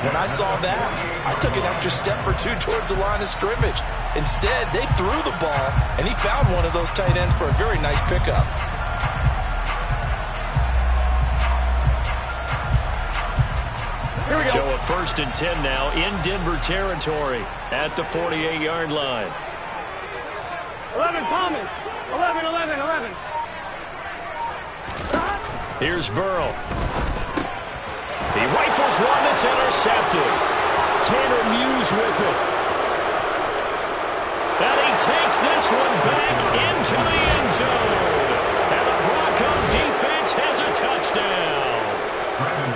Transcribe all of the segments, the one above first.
when I saw that, I took an extra step or two towards the line of scrimmage. Instead, they threw the ball, and he found one of those tight ends for a very nice pickup. So a 1st and 10 now in Denver territory at the 48-yard line. 11 coming. 11. Here's Burrow. He rifles one that's intercepted. Tanner Muse with it. And he takes this one back into the end zone. And the Bronco defense has a touchdown.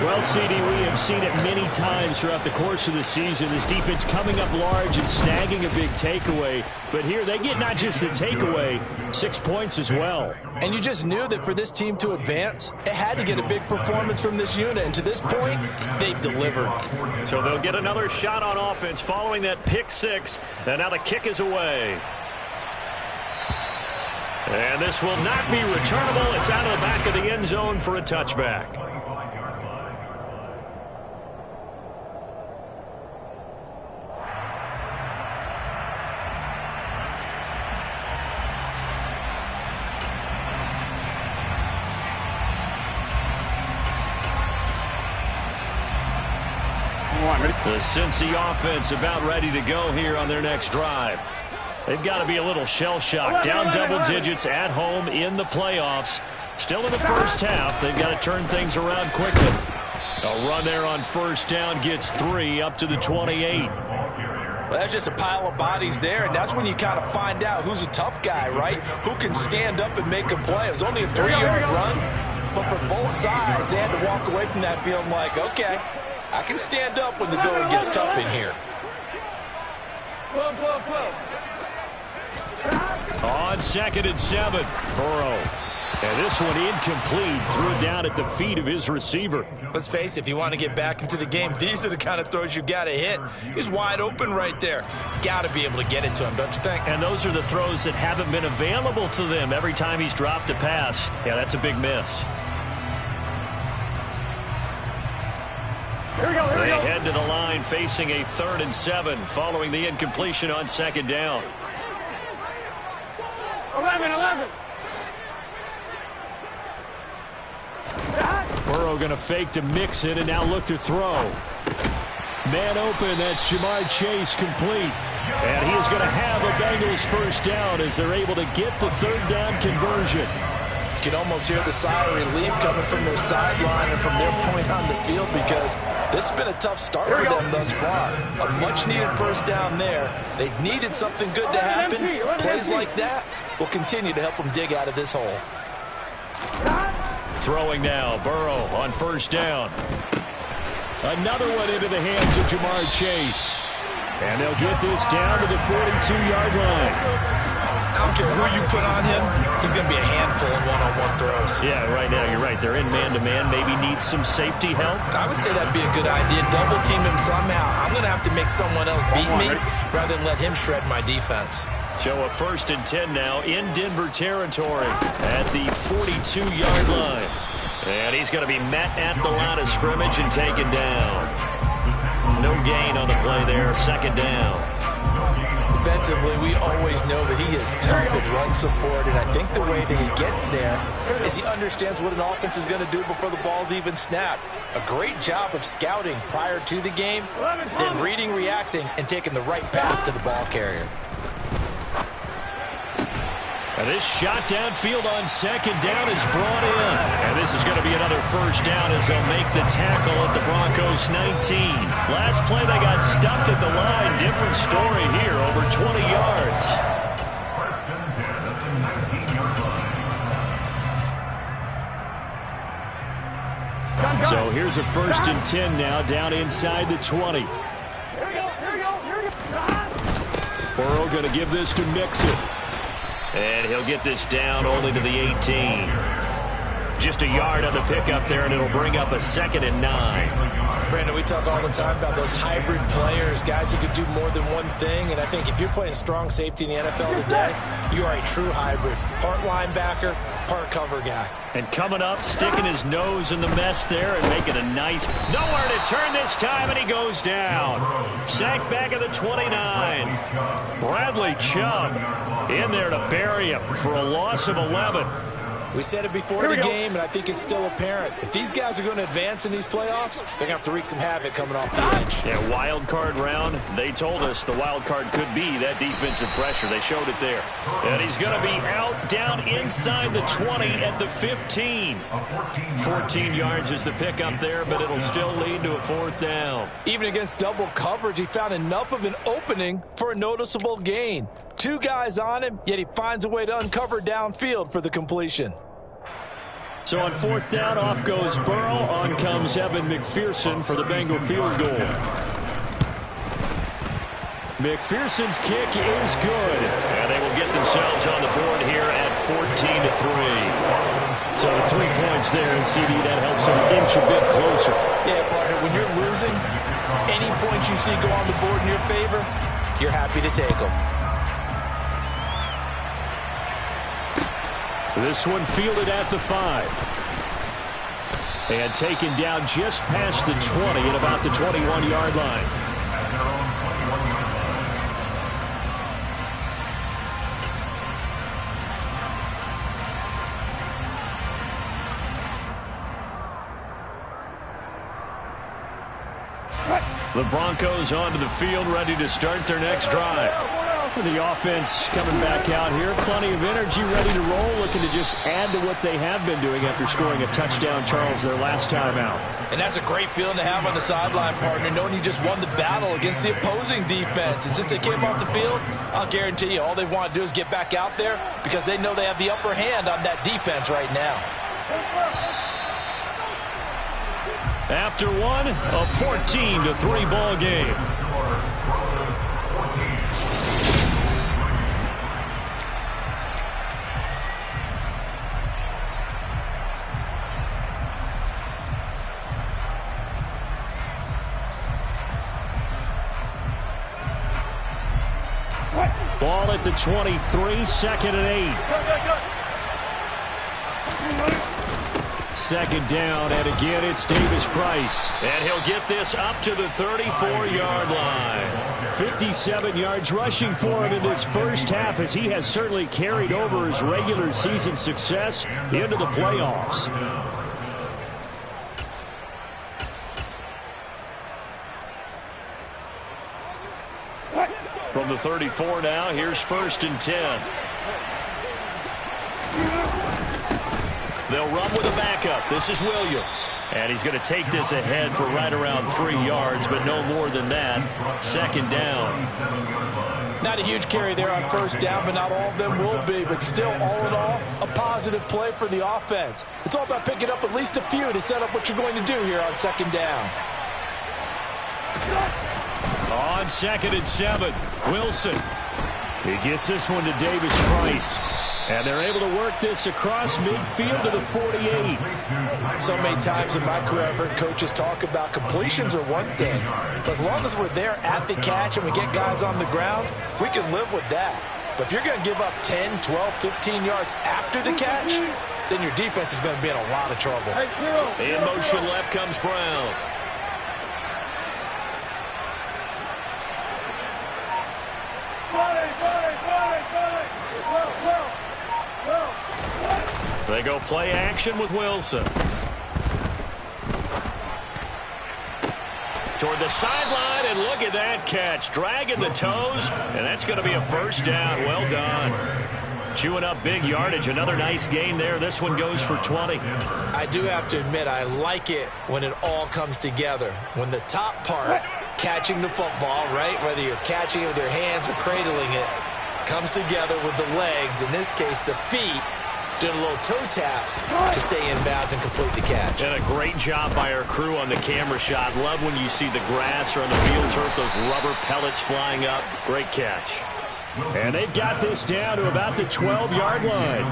Well, CD, we have seen it many times throughout the course of the season. This defense coming up large and snagging a big takeaway. But here they get not just the takeaway, 6 points as well. And you just knew that for this team to advance, it had to get a big performance from this unit. And to this point, they've delivered. So they'll get another shot on offense following that pick six. And now the kick is away. And this will not be returnable. It's out of the back of the end zone for a touchback. The Cincy offense about ready to go here on their next drive. They've got to be a little shell-shocked. Down double digits at home in the playoffs. Still in the first half. They've got to turn things around quickly. A run there on 1st down gets 3 up to the 28. Well, that's just a pile of bodies there, and that's when you kind of find out who's a tough guy, right? Who can stand up and make a play. It was only a 3-yard run, but for both sides, they had to walk away from that feeling like, okay, I can stand up when the going gets tough in here. 12. On 2nd and 7, Burrow. And this one incomplete. Threw it down at the feet of his receiver. Let's face it, if you want to get back into the game, these are the kind of throws you got to hit. He's wide open right there. Got to be able to get it to him, don't you think? And those are the throws that haven't been available to them every time he's dropped a pass. Yeah, that's a big miss. Here we go. They head to the line facing a 3rd and 7 following the incompletion on 2nd down. 11. Burrow going to fake to mix it and now look to throw. Man open, that's Jamar Chase complete. And he is going to have a Bengals 1st down as they're able to get the 3rd down conversion. You can almost hear the sigh of relief coming from their sideline and from their point on the field because this has been a tough start for them thus far. A much-needed 1st down there. They needed something good to happen. Plays like that will continue to help them dig out of this hole. Throwing now, Burrow on 1st down. Another one into the hands of Jamar Chase. And they'll get this down to the 42-yard line. I don't care who you put on him, he's going to be a handful in one-on-one throws. Yeah, right now you're right. They're in man-to-man. Maybe need some safety help. I would say that'd be a good idea. Double team him somehow. I'm going to have to make someone else beat me rather than let him shred my defense. So a 1st and 10 now in Denver territory at the 42-yard line. And he's going to be met at the line of scrimmage and taken down. No gain on the play there. 2nd down. Defensively, we always know that he is tough at run support, and I think the way that he gets there is he understands what an offense is going to do before the ball's even snapped. A great job of scouting prior to the game, then reading, reacting, and taking the right path to the ball carrier. And this shot downfield on 2nd down is brought in. And this is going to be another 1st down as they'll make the tackle at the Broncos 19. Last play they got stuffed at the line. Different story here, over 20 yards. So here's a 1st and 10 now down inside the 20. Here we go. Burrow going to give this to Mixon. And he'll get this down only to the 18. Just a yard on the pickup there, and it'll bring up a 2nd and 9. Brandon, we talk all the time about those hybrid players, guys who can do more than one thing. And I think if you're playing strong safety in the NFL today, you are a true hybrid. Part linebacker, part cover guy. And coming up, sticking his nose in the mess there and making a nice... Nowhere to turn this time, and he goes down. Sacked back at the 29. Bradley Chubb in there to bury him for a loss of 11. We said it before the game, and I think it's still apparent. If these guys are going to advance in these playoffs, they're going to have to wreak some havoc coming off the edge. Yeah, wild card round. They told us the wild card could be that defensive pressure. They showed it there. And he's going to be out down inside the 20 at the 15. 14 yards is the pickup there, but it'll still lead to a 4th down. Even against double coverage, he found enough of an opening for a noticeable gain. 2 guys on him, yet he finds a way to uncover downfield for the completion. So on 4th down, off goes Burrow. On comes Evan McPherson for the Bengal field goal. McPherson's kick is good. And they will get themselves on the board here at 14-3. So 3 points there, and CD, that helps them inch a bit closer. Yeah, partner, when you're losing, any points you see go on the board in your favor, you're happy to take them. This one fielded at the 5. And taken down just past the 20 at about the 21-yard line. The Broncos onto the field, ready to start their next drive. The offense coming back out here. Plenty of energy, ready to roll, looking to just add to what they have been doing after scoring a touchdown, Charles, their last time out. And that's a great feeling to have on the sideline, partner, knowing you just won the battle against the opposing defense. And since they came off the field, I'll guarantee you all they want to do is get back out there because they know they have the upper hand on that defense right now. After one, a 14-3 ball game. Ball at the 23, 2nd and 8. 2nd down, and again it's Davis Price. And he'll get this up to the 34-yard line. 57 yards rushing for him in this first half, as he has certainly carried over his regular season success into the playoffs. From the 34 now, here's 1st and 10. They'll run with a backup. This is Williams. And he's going to take this ahead for right around 3 yards, but no more than that. 2nd down. Not a huge carry there on 1st down, but not all of them will be. But still, all in all, a positive play for the offense. It's all about picking up at least a few to set up what you're going to do here on 2nd down. On 2nd and 7, Wilson. He gets this one to Davis Price. And they're able to work this across midfield to the 48. So many times in my career, I've heard coaches talk about completions are one thing. But as long as we're there at the catch and we get guys on the ground, we can live with that. But if you're going to give up 10, 12, 15 yards after the catch, then your defense is going to be in a lot of trouble. In motion left comes Brown. They go play action with Wilson. Toward the sideline, and look at that catch. Dragging the toes, and that's going to be a 1st down. Well done. Chewing up big yardage. Another nice gain there. This one goes for 20. I do have to admit, I like it when it all comes together. When the top part, catching the football, right, whether you're catching it with your hands or cradling it, comes together with the legs, in this case the feet, doing a little toe tap to stay in bounds and complete the catch. And a great job by our crew on the camera shot. Love when you see the grass or on the field turf, those rubber pellets flying up. Great catch. And they've got this down to about the 12-yard line.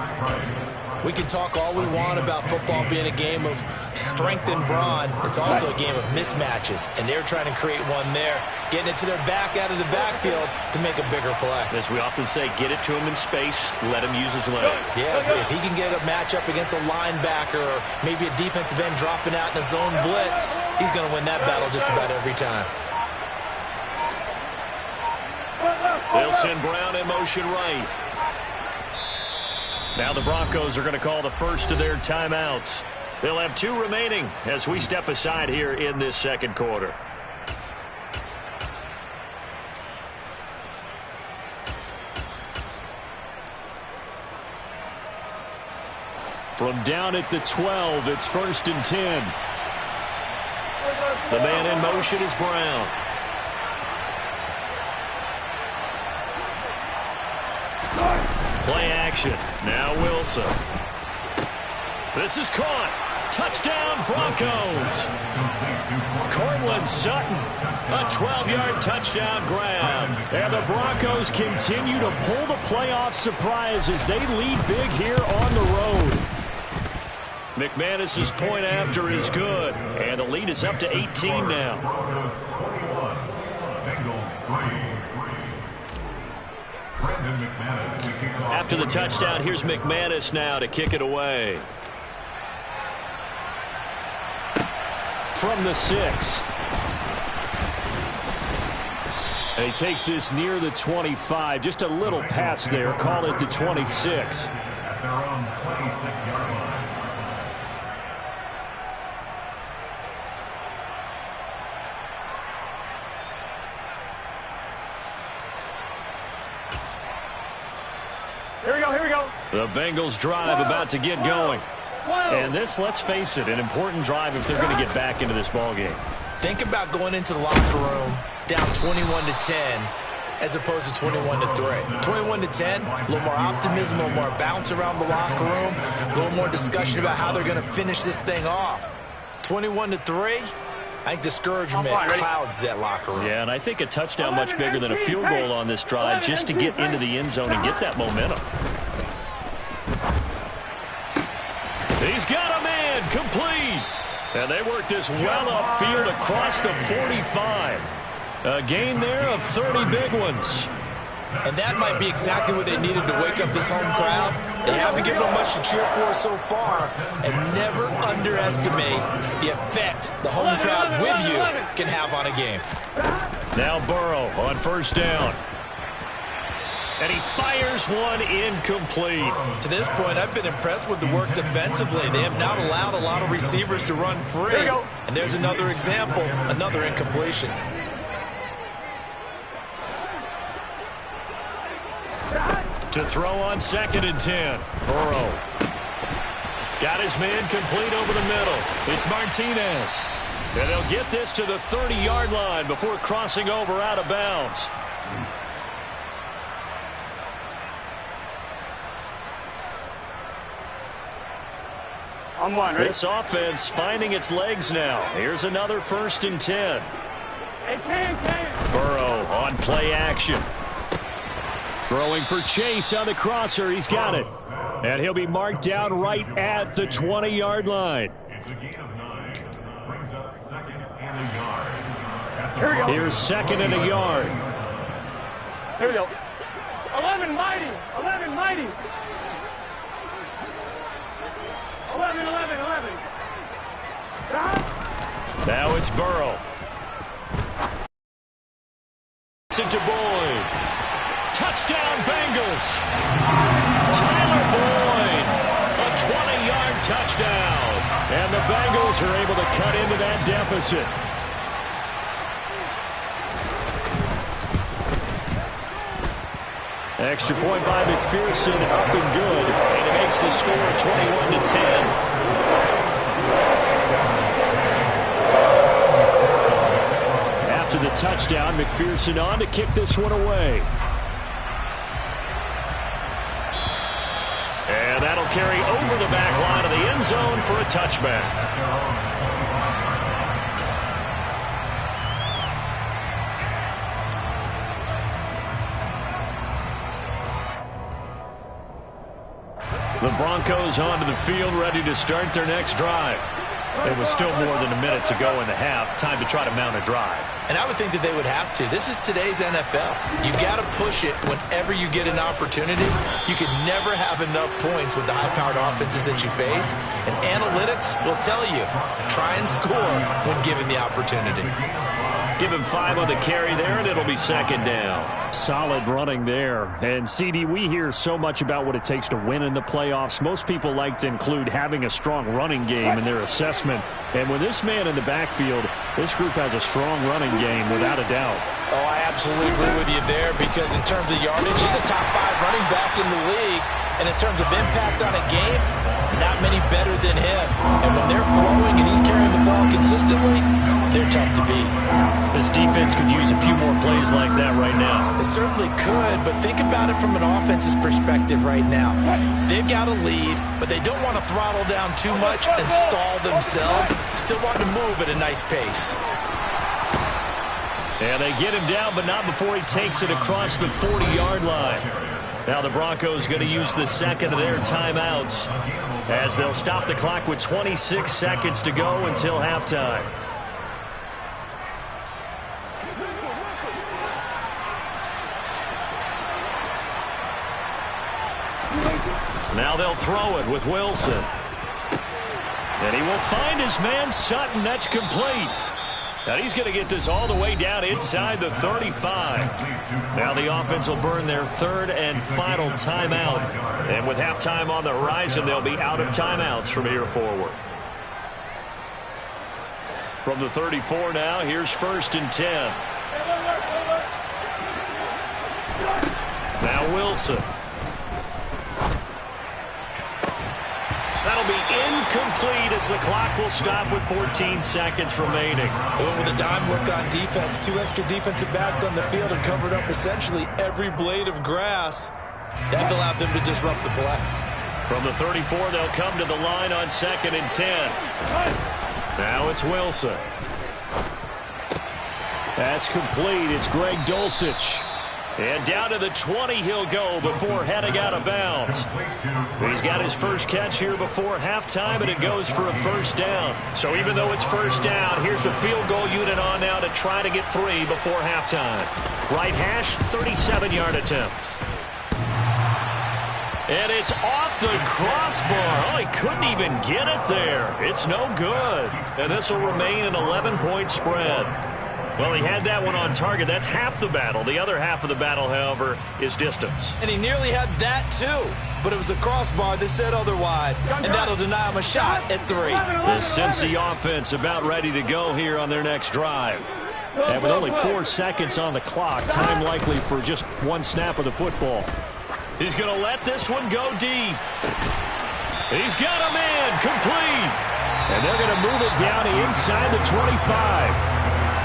We can talk all we want about football being a game of strength and brawn. It's also a game of mismatches, and they're trying to create one there, getting it to their back out of the backfield to make a bigger play. As we often say, get it to him in space, let him use his leg. Yeah, if he can get a matchup against a linebacker or maybe a defensive end dropping out in a zone blitz, he's going to win that battle just about every time. They'll send Brown in motion right. Now the Broncos are going to call the first of their timeouts. They'll have 2 remaining as we step aside here in this second quarter. From down at the 12, it's 1st and 10. The man in motion is Brown. Play action. Now Wilson. This is caught. Touchdown, Broncos. Cortland Sutton. A 12-yard touchdown grab. And the Broncos continue to pull the playoff surprise as they lead big here on the road. McManus's point after is good. And the lead is up to 18 now. After the touchdown, here's McManus now to kick it away. From the 6. And he takes this near the 25. Just a little pass there. Call it the 26. At their own 26-yard line. Here we go. The Bengals drive about to get going. And this, let's face it, an important drive if they're going to get back into this ballgame. Think about going into the locker room down 21-10 as opposed to 21-3. 21-10, a little more optimism, a little more bounce around the locker room, a little more discussion about how they're going to finish this thing off. 21-3, I think discouragement clouds that locker room. Yeah, and I think a touchdown much bigger than a field goal on this drive just to get into the end zone and get that momentum. He's got a man complete. And they work this well upfield across the 45. A gain there of 30 big ones. And that might be exactly what they needed to wake up this home crowd. They haven't given them much to cheer for so far. And never underestimate the effect the home crowd with you can have on a game. Now Burrow on 1st down. And he fires one incomplete. To this point, I've been impressed with the work defensively. They have not allowed a lot of receivers to run free. And there's another example, another incompletion. To throw on 2nd and 10. Burrow. Got his man complete over the middle. It's Martinez. And they'll get this to the 30-yard line before crossing over out of bounds. I'm one, right? This offense finding its legs now. Here's another 1st and 10. Hey, Canton. Burrow on play action. Throwing for Chase on the crosser. He's got it. And he'll be marked down right at the 20-yard line. It's a gain of 9. Brings up 2nd and a yard. Here we go. Here's 2nd and a yard. Here we go. 11 mighty. 11 mighty. 11. Now it's Burrow. Into Boyd. Touchdown Bengals. Tyler Boyd. A 20-yard touchdown. And the Bengals are able to cut into that deficit. Extra point by McPherson, up and good. And it makes the score 21-10. After the touchdown, McPherson on to kick this one away. And that'll carry over the back line of the end zone for a touchback. The Broncos onto the field, ready to start their next drive. It was still more than a minute to go in the half. Time to try to mount a drive. And I would think that they would have to. This is today's NFL. You've got to push it whenever you get an opportunity. You can never have enough points with the high-powered offenses that you face. And analytics will tell you, try and score when given the opportunity. Give him 5 on the carry there, and it'll be second down. Solid running there. And, CD, we hear so much about what it takes to win in the playoffs. Most people like to include having a strong running game in their assessment. And with this man in the backfield, this group has a strong running game, without a doubt. Oh, I absolutely agree with you there because in terms of yardage, he's a top 5 running back in the league. And in terms of impact on a game, not many better than him. And when they're flowing and he's carrying the ball consistently, they're tough to beat. This defense could use a few more plays like that right now. It certainly could, but think about it from an offense's perspective right now. They've got a lead, but they don't want to throttle down too much and stall themselves. Still want to move at a nice pace. And they get him down, but not before he takes it across the 40-yard line. Now the Broncos going to use the second of their timeouts as they'll stop the clock with 26 seconds to go until halftime. Now they'll throw it with Wilson. And he will find his man Sutton. That's complete. Now he's going to get this all the way down inside the 35. Now the offense will burn their third and final timeout. And with halftime on the horizon, they'll be out of timeouts from here forward. From the 34 now, here's 1st and 10. Now Wilson. That'll be incomplete as the clock will stop with 14 seconds remaining. Going with a dime look on defense. 2 extra defensive backs on the field and covered up essentially every blade of grass. That allowed them to disrupt the play. From the 34, they'll come to the line on 2nd and 10. Now it's Wilson. That's complete. It's Greg Dulcich. And down to the 20 he'll go before heading out of bounds. He's got his first catch here before halftime, and it goes for a first down. So even though it's first down, here's the field goal unit on now to try to get 3 before halftime. Right hash, 37-yard attempt. And it's off the crossbar. Oh, he couldn't even get it there. It's no good. And this will remain an 11-point spread. Well, he had that one on target. That's half the battle. The other half of the battle, however, is distance. And he nearly had that, too. But it was a crossbar that said otherwise. And that'll deny him a shot at 3. The Cincy offense about ready to go here on their next drive. And with only 4 seconds on the clock, time likely for just 1 snap of the football. He's going to let this one go deep. He's got a man complete. And they're going to move it down inside the 25.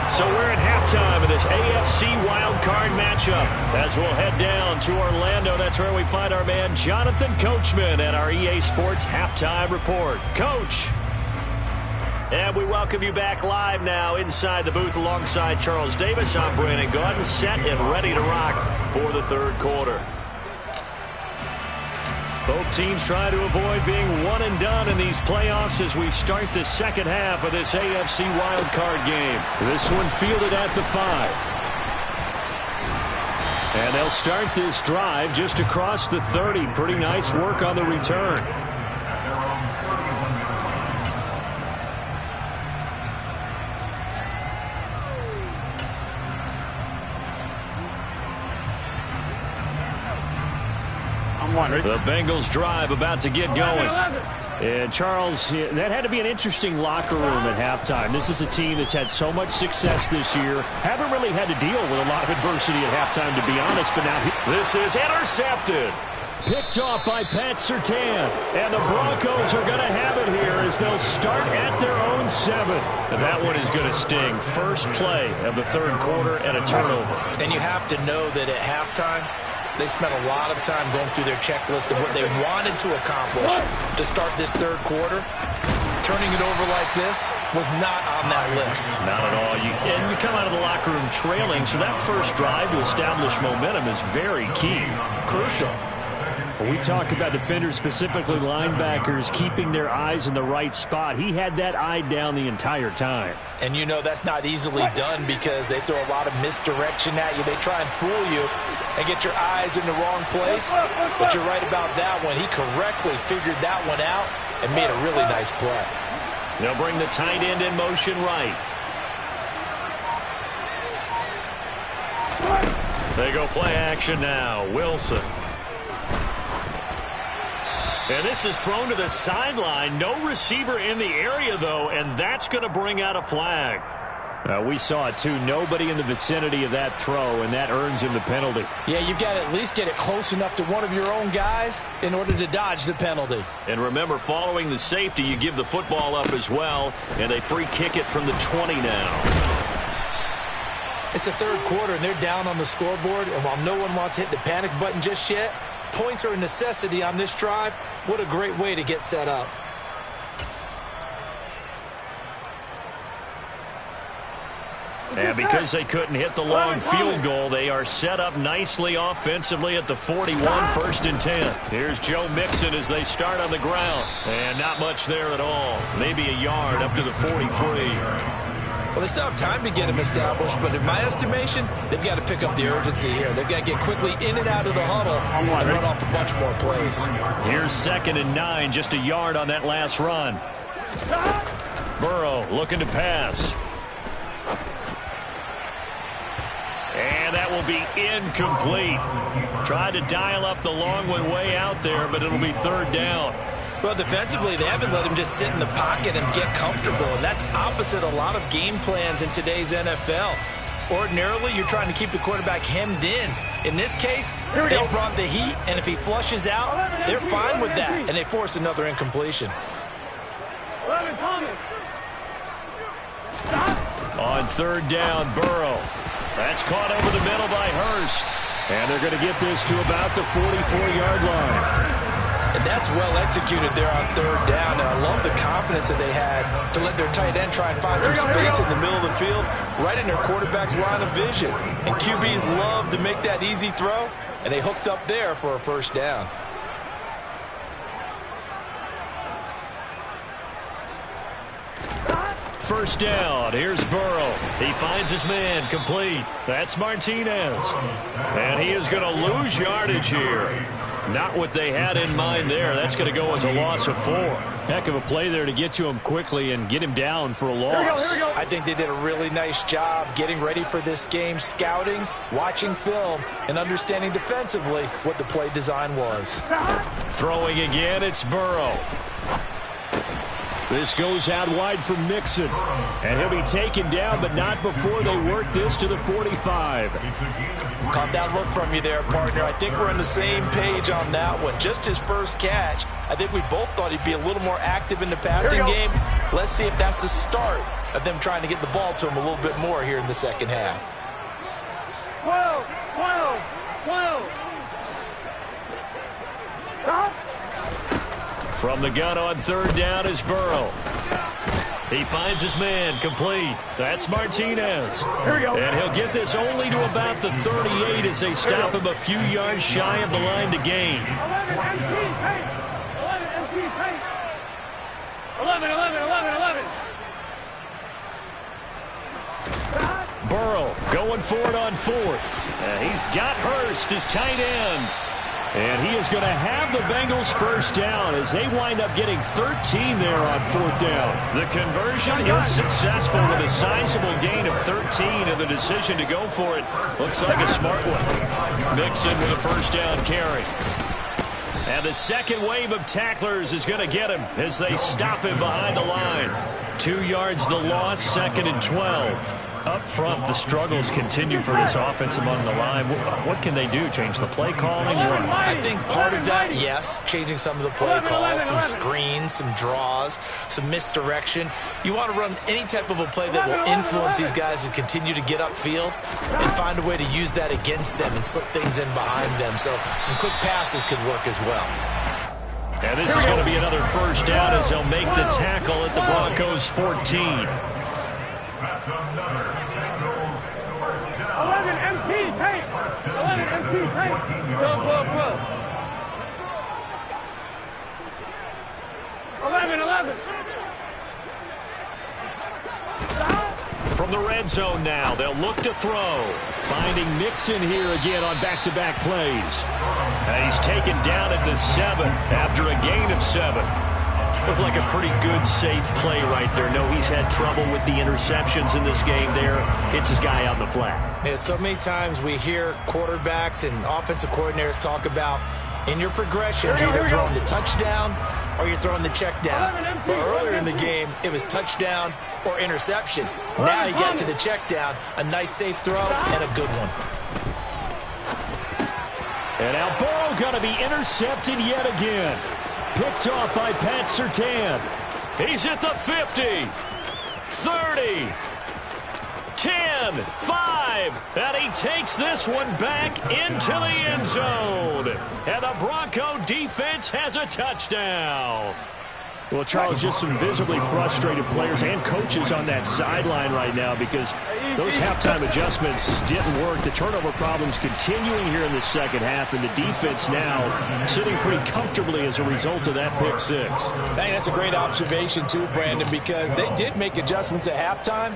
So we're at halftime of this AFC wildcard matchup as we'll head down to Orlando. That's where we find our man Jonathan Coachman at our EA Sports Halftime Report. Coach. And we welcome you back live now inside the booth alongside Charles Davis. I'm Brandon Gaudin, set and ready to rock for the third quarter. Both teams try to avoid being one and done in these playoffs as we start the second half of this AFC wildcard game. This one fielded at the 5. And they'll start this drive just across the 30. Pretty nice work on the return. The Bengals drive about to get going. And Charles, that had to be an interesting locker room at halftime. This is a team that's had so much success this year. Haven't really had to deal with a lot of adversity at halftime, to be honest. But now this is intercepted. Picked off by Pat Surtain. And the Broncos are going to have it here as they'll start at their own 7. And that one is going to sting. First play of the third quarter and a turnover. And you have to know that at halftime, they spent a lot of time going through their checklist of what they wanted to accomplish to start this third quarter. Turning it over like this was not on that list. Not at all. And you come out of the locker room trailing, so that first drive to establish momentum is very key. Crucial. We talk about defenders, specifically linebackers, keeping their eyes in the right spot. He had that eye down the entire time. And you know that's not easily done because they throw a lot of misdirection at you. They try and fool you and get your eyes in the wrong place. But you're right about that one. He correctly figured that one out and made a really nice play. They'll bring the tight end in motion right. They go play action now. Wilson. And this is thrown to the sideline. No receiver in the area, though, and that's going to bring out a flag. We saw it, too. Nobody in the vicinity of that throw, and that earns him the penalty. Yeah, you've got to at least get it close enough to one of your own guys in order to dodge the penalty. And remember, following the safety, you give the football up as well, and they free kick it from the 20 now. It's the third quarter, and they're down on the scoreboard, and while no one wants to hit the panic button just yet, points are a necessity on this drive. What a great way to get set up. And because they couldn't hit the long field goal, they are set up nicely offensively at the 41, 1st and 10. Here's Joe Mixon as they start on the ground. And not much there at all. Maybe a yard up to the 43. Well, they still have time to get him established, but in my estimation, they've got to pick up the urgency here. They've got to get quickly in and out of the huddle and run off a bunch more plays. Here's 2nd and 9, just a yard on that last run. Burrow looking to pass. And that will be incomplete. Tried to dial up the long one way out there, but it'll be 3rd down. Well, defensively, they haven't let him just sit in the pocket and get comfortable, and that's opposite a lot of game plans in today's NFL. Ordinarily, you're trying to keep the quarterback hemmed in. In this case, they brought the heat, and if he flushes out, they're fine with that, and they force another incompletion. On 3rd down, Burrow. That's caught over the middle by Hurst. And they're going to get this to about the 44-yard line. And that's well executed there on 3rd down. And I love the confidence that they had to let their tight end try and find some space in the middle of the field, right in their quarterback's line of vision. And QBs love to make that easy throw, and they hooked up there for a 1st down. First down, here's Burrow. He finds his man, complete. That's Martinez. And he is going to lose yardage here. Not what they had in mind there. That's going to go as a loss of 4. Heck of a play there to get to him quickly and get him down for a loss. Here we go. I think they did a really nice job getting ready for this game, scouting, watching film, and understanding defensively what the play design was. Throwing again, it's Burrow. This goes out wide for Mixon. And he'll be taken down, but not before they work this to the 45. Caught that look from you there, partner. I think we're on the same page on that one. Just his first catch. I think we both thought he'd be a little more active in the passing game. Let's see if that's the start of them trying to get the ball to him a little bit more here in the second half. 12, 12, 12. Stop. From the gun on 3rd down is Burrow. He finds his man, complete. That's Martinez. Here we go. And he'll get this only to about the 38 as they stop him a few yards shy of the line to gain. 11 empty paint. 11 empty paint. 11, 11, 11, 11. Burrow going for it on 4th. And he's got Hurst, his tight end. And he is going to have the Bengals first down as they wind up getting 13 there on 4th down. The conversion is successful with a sizable gain of 13, and the decision to go for it looks like a smart one. Mixon with a first down carry. And the second wave of tacklers is going to get him as they stop him behind the line. 2 yards the loss, 2nd and 12. Up front, the struggles continue for this offense among the line. What can they do? Change the play calling? I think part of that, yes, changing some of the play calls, some screens, some draws, some misdirection. You want to run any type of a play that will influence these guys to continue to get upfield and find a way to use that against them and slip things in behind them. So some quick passes could work as well. And this is going to be another first down as they'll make the tackle at the Broncos 14. 11 MP paint. 11 MP paint. 12, 12, 12. From the red zone now, they'll look to throw. Finding Mixon here again on back-to-back plays. And he's taken down at the 7 after a gain of 7. Looked like a pretty good, safe play right there. No, he's had trouble with the interceptions in this game there. Hits his guy out in the flat. Yeah, so many times we hear quarterbacks and offensive coordinators talk about in your progressions, you're either throwing the touchdown or you're throwing the check down. But earlier in the game, it was touchdown or interception. Now you get to the check down, a nice safe throw and a good one. And now Burrow going to be intercepted yet again. Picked off by Pat Surtain. He's at the 50, 30, 10, 5, and he takes this one back into the end zone. And the Bronco defense has a touchdown. Well, Charles, just some visibly frustrated players and coaches on that sideline right now because those halftime adjustments didn't work. The turnover problems continuing here in the second half, and the defense now sitting pretty comfortably as a result of that pick 6. I think that's a great observation too, Brandon, because they did make adjustments at halftime.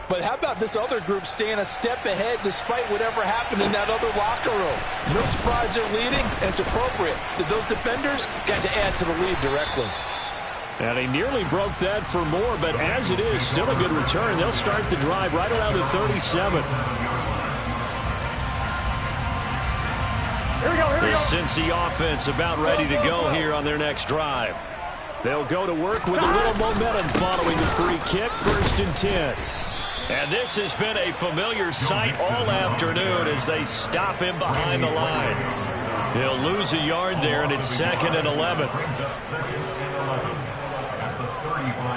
But how about this other group staying a step ahead despite whatever happened in that other locker room? No surprise they're leading, and it's appropriate that those defenders got to add to the lead directly. And he nearly broke that for more, but as it is, still a good return. They'll start the drive right around the 37. This Cincy offense about ready to go here on their next drive. They'll go to work with a little momentum following the free kick, 1st and 10. And this has been a familiar sight all afternoon as they stop him behind the line. They'll lose a yard there, and it's 2nd and 11.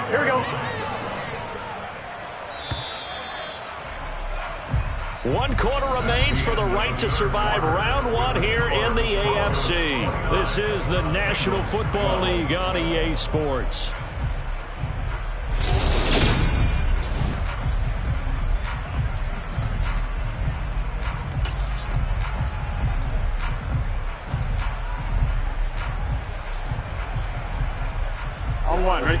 Here we go. 1 quarter remains for the right to survive round 1 here in the AFC. This is the National Football League on EA Sports. On 1, right?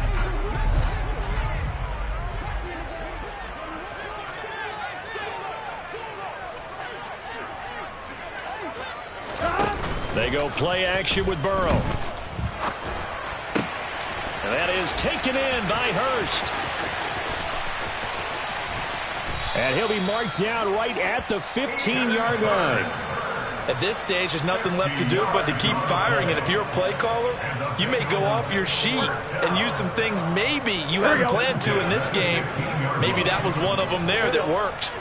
They go play action with Burrow. And that is taken in by Hurst. And he'll be marked down right at the 15-yard line. At this stage, there's nothing left to do but to keep firing. And if you're a play caller, you may go off your sheet and use some things maybe you hadn't planned to in this game. Maybe that was one of them there that worked.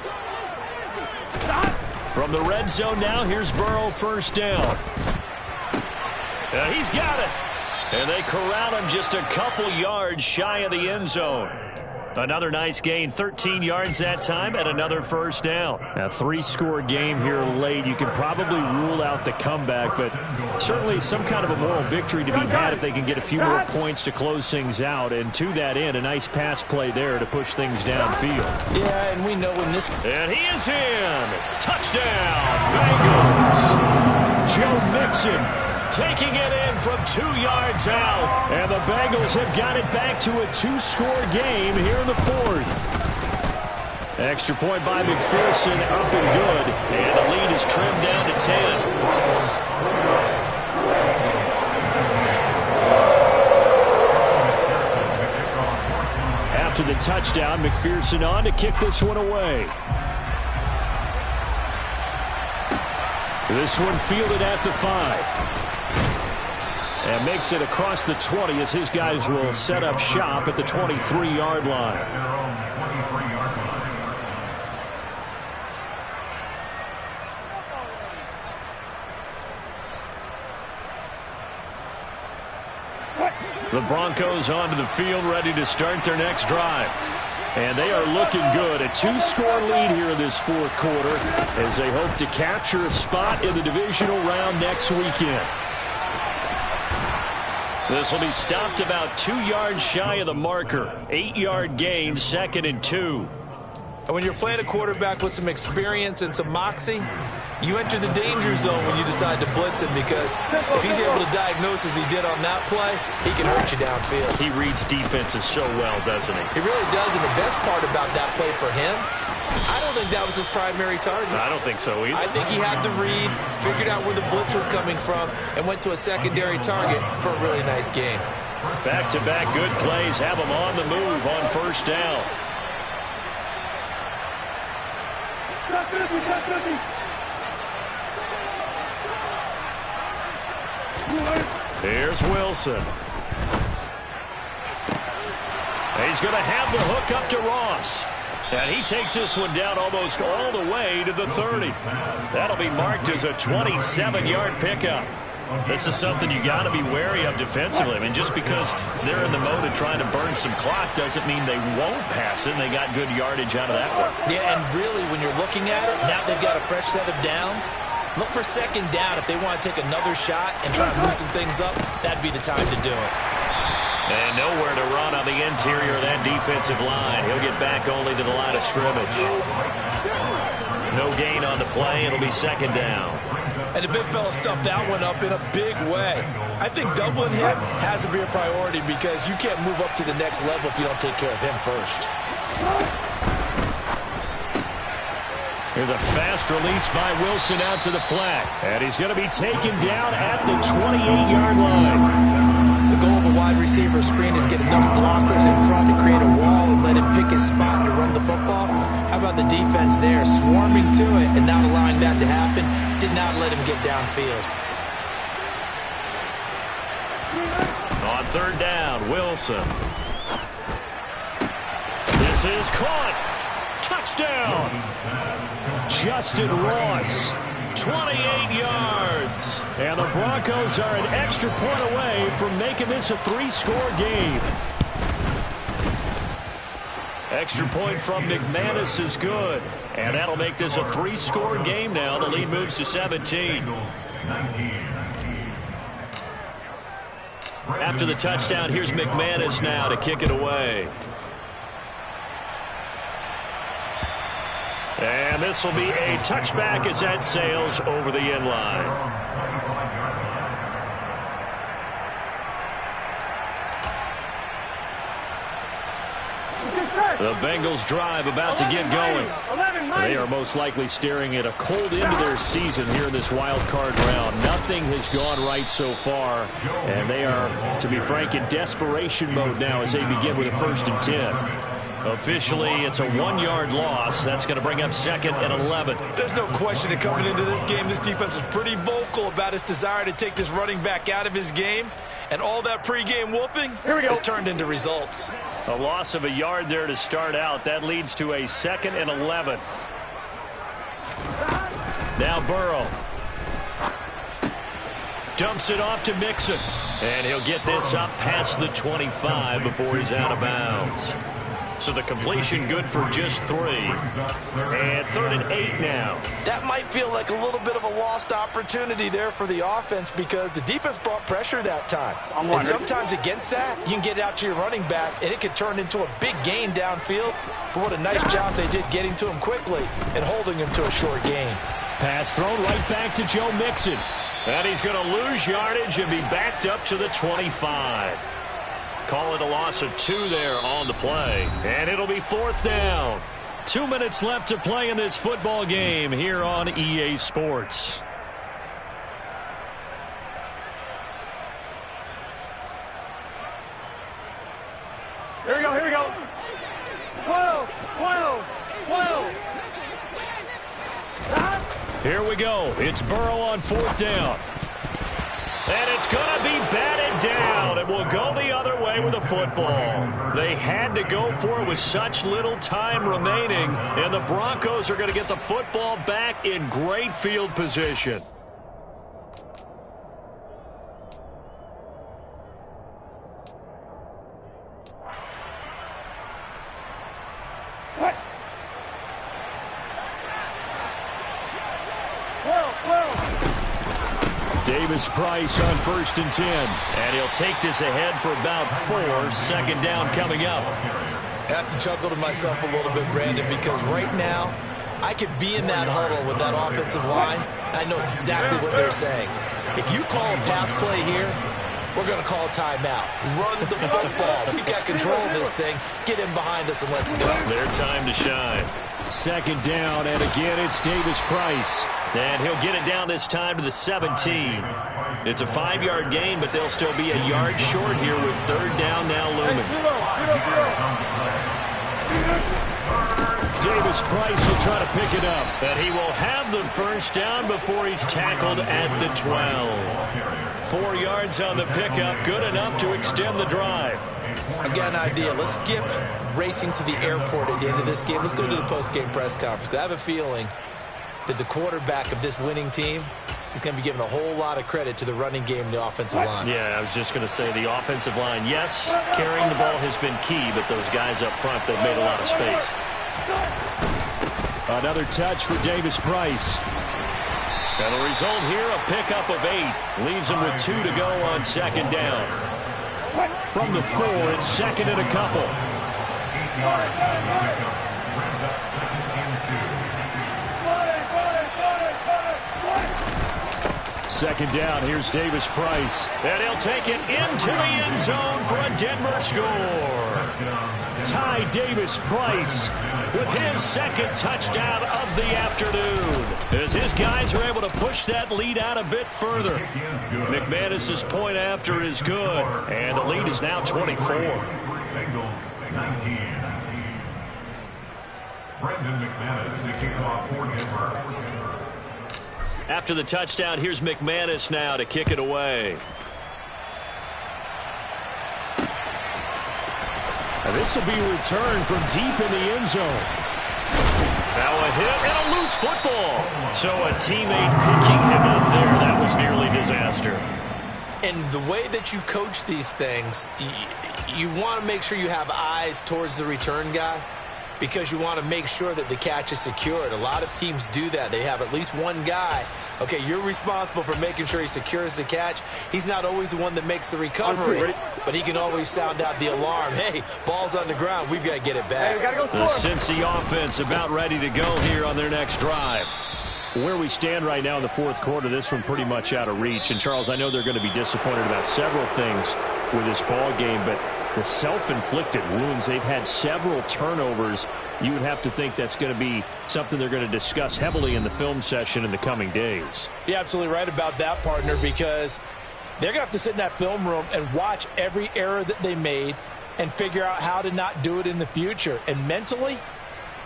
From the red zone now, here's Burrow, 1st down. He's got it. And they corral him just a couple yards shy of the end zone. Another nice gain, 13 yards that time, and another 1st down. A 3-score game here late. You can probably rule out the comeback, but certainly some kind of a moral victory to be had if they can get a few more points to close things out. And to that end, a nice pass play there to push things downfield. Yeah, and we know when this... And he is in. Touchdown, Bengals. Joe Mixon taking it in from 2 yards out. And the Bengals have got it back to a 2-score game here in the 4th. Extra point by McPherson, up and good. And the lead is trimmed down to 10. After the touchdown, McPherson on to kick this one away. This one fielded at the 5. And makes it across the 20 as his guys will set up shop at the 23-yard line. The Broncos onto the field ready to start their next drive. And they are looking good. A 2-score lead here in this 4th quarter as they hope to capture a spot in the divisional round next weekend. This will be stopped about 2 yards shy of the marker. 8-yard gain, 2nd and 2. And when you're playing a quarterback with some experience and some moxie, you enter the danger zone when you decide to blitz him, because if he's able to diagnose as he did on that play, he can hurt you downfield. He reads defenses so well, doesn't he? He really does, and the best part about that play for him, I don't think that was his primary target. I don't think so either. I think he had the read, figured out where the blitz was coming from, and went to a secondary target for a really nice game. Back-to-back good plays have him on the move on first down. Here's Wilson. He's going to have the hook up to Ross. And he takes this one down almost all the way to the 30. That'll be marked as a 27-yard pickup. This is something you got to be wary of defensively. I mean, just because they're in the mode of trying to burn some clock doesn't mean they won't pass it. And they got good yardage out of that one. Yeah, and really, when you're looking at it, now they've got a fresh set of downs. Look for second down. If they want to take another shot and try to loosen things up, that'd be the time to do it. And nowhere to run on the interior of that defensive line. He'll get back only to the line of scrimmage. No gain on the play. It'll be second down. And the big fella stuffed that one up in a big way. I think doubling him has to be a priority, because you can't move up to the next level if you don't take care of him first. Here's a fast release by Wilson out to the flat. And he's going to be taken down at the 28-yard line. The goal of a wide receiver screen is get enough blockers in front to create a wall and let him pick his spot to run the football. How about the defense there, swarming to it and not allowing that to happen? Did not let him get downfield. On third down, Wilson. This is caught. Touchdown. Justin Ross, 28 yards. And the Broncos are an extra point away from making this a 3-score game. Extra point from McManus is good. And that'll make this a 3-score game now. The lead moves to 17. After the touchdown, here's McManus now to kick it away. And this will be a touchback as that sails over the end line. The Bengals drive about to get going. They are most likely staring at a cold end of their season here in this wild card round. Nothing has gone right so far, and they are, to be frank, in desperation mode now as they begin with a 1st and 10. Officially, it's a 1-yard loss. That's going to bring up 2nd and 11. There's no question that coming into this game, this defense is pretty vocal about its desire to take this running back out of his game. And all that pregame wolfing has turned into results. A loss of a yard there to start out. That leads to a 2nd and 11. Now Burrow. Dumps it off to Mixon. And he'll get this up past the 25 before he's out of bounds. So the completion good for just 3. And 3rd and 8 now. That might feel like a little bit of a lost opportunity there for the offense, because the defense brought pressure that time. And sometimes against that, you can get out to your running back, and it could turn into a big gain downfield. But what a nice job they did getting to him quickly and holding him to a short gain. Pass thrown right back to Joe Mixon. And he's going to lose yardage and be backed up to the 25. Call it a loss of 2 there on the play. And it'll be 4th down. 2 minutes left to play in this football game here on EA Sports. Here we go, here we go. 12, 12, 12. Here we go. It's Burrow on 4th down. And it's going to be batted down. It will go the other way with the football. They had to go for it with such little time remaining. And the Broncos are going to get the football back in great field position. Davis Price on 1st and 10. And he'll take this ahead for about 4. 2nd down coming up. I have to chuckle to myself a little bit, Brandon, because right now I could be in that huddle with that offensive line, and I know exactly what they're saying. If you call a pass play here, we're going to call a timeout. Run the football. We've got control of this thing. Get in behind us and let's go. Their time to shine. Second down, and again it's Davis Price. And he'll get it down this time to the 17. It's a 5-yard gain, but they'll still be a yard short here with third down now looming. Davis Price will try to pick it up. And he will have the first down before he's tackled at the 12. 4 yards on the pickup, good enough to extend the drive. I've got an idea. Let's skip racing to the airport at the end of this game. Let's go to the post-game press conference. I have a feeling that the quarterback of this winning team is going to be given a whole lot of credit to the running game and the offensive line. Yeah, I was just going to say the offensive line, yes, carrying the ball has been key, but those guys up front, they've made a lot of space. Another touch for Davis Price. And the result here, a pickup of 8. Leaves him with 2 to go on second down. From the 4, it's second and a couple. Second down, here's Davis Price. And he'll take it into the end zone for a Denver score. Ty Davis Price with his second touchdown of the afternoon, as his guys are able to push that lead out a bit further. McManus's point after is good, and the lead is now 24. Bengals 19. Brendan McManus to kick off for Denver. After the touchdown, here's McManus now to kick it away. This will be returned from deep in the end zone. Now a hit and a loose football. So a teammate picking him up there. That was nearly disaster. And the way that you coach these things, you want to make sure you have eyes towards the return guy, because you want to make sure that the catch is secured. A lot of teams do that. They have at least one guy. Okay, you're responsible for making sure he secures the catch. He's not always the one that makes the recovery, but he can always sound out the alarm. Hey, ball's on the ground. We've got to get it back. The Cincy offense about ready to go here on their next drive. Where we stand right now in the fourth quarter, this one pretty much out of reach. And, Charles, I know they're going to be disappointed about several things with this ball game, but the self-inflicted wounds, they've had several turnovers. You would have to think that's going to be something they're going to discuss heavily in the film session in the coming days. You're absolutely right about that, partner, because they're going to have to sit in that film room and watch every error that they made and figure out how to not do it in the future. And mentally,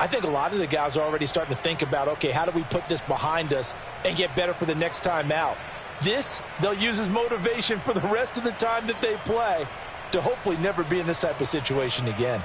I think a lot of the guys are already starting to think about, okay, how do we put this behind us and get better for the next time out? This, they'll use as motivation for the rest of the time that they play to hopefully never be in this type of situation again.